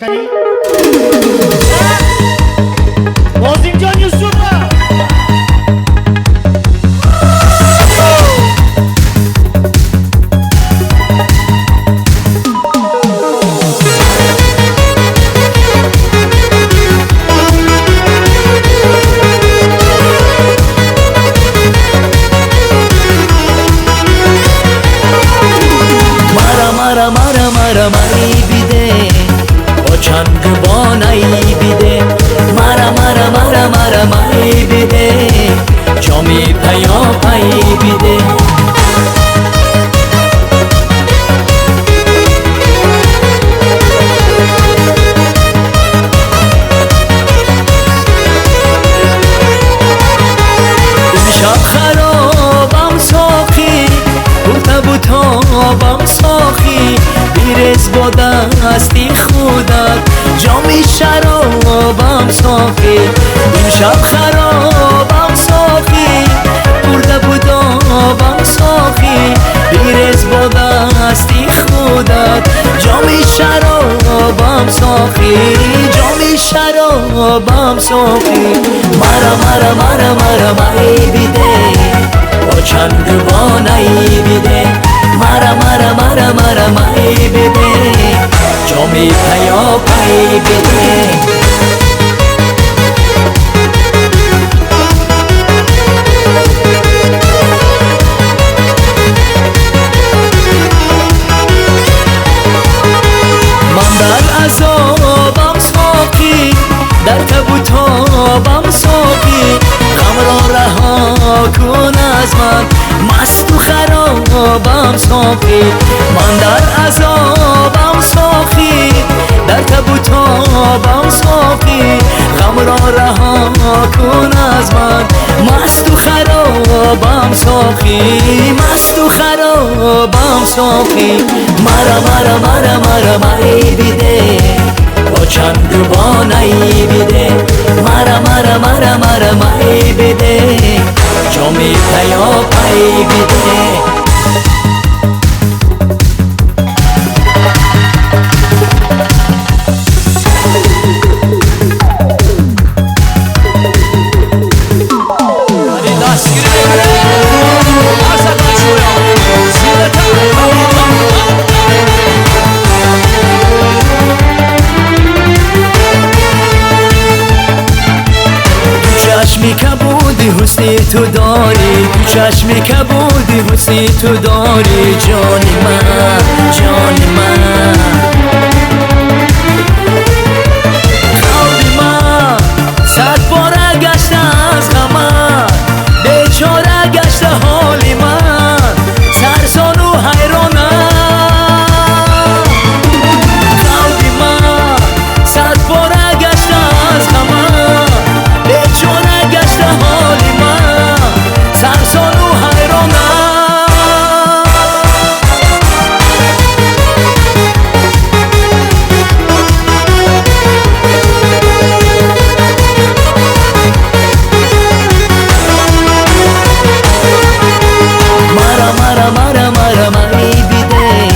قلی بازیم جان یوسف را mara mai bide o chang bonai bide mara mai bide chomi payo pai bide imshab kharobam sokhi بام ساخی بیرز با دستی خودت جامی شرابم ساخی امشب خرابم ساخی برده بودابم ساخی بیرز با دستی خودت جامی شرابم ساخی جامی شرابم ساخی مرا مای بیده با چند بانایی بیده مرا مای بیده جامی پیا پای بیده من در عذابم ساقی در تبوتابم ساقی غم را رها کن از من مست و خرابم ساقی من در عذابم ساقی در تبوتابم ساقی غم را رها کن از من مست و خرابم ساقی مست و خرابم ساقی مرا مای بیده با چند بانایی بیده مرا مای بیده جامی پیا پای بیده چشمی کبودی حسنی تو داری چشمی کبودی حسنی تو داری جان من قلبی من صد باره گشته از غمت بیچاره گشته حالی من سرسان و حیرانم قلبی من صد باره گشته از غمت بیچاره گشته حالی من سرسان و حیرانم مرا مای بیده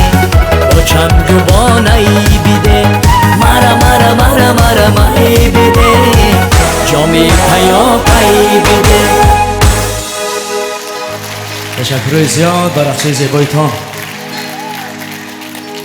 با چند بانایی بیده مرا مای بیده جامی پیا پای بیده. تشکر زیاد بر اخشای زیبایتان.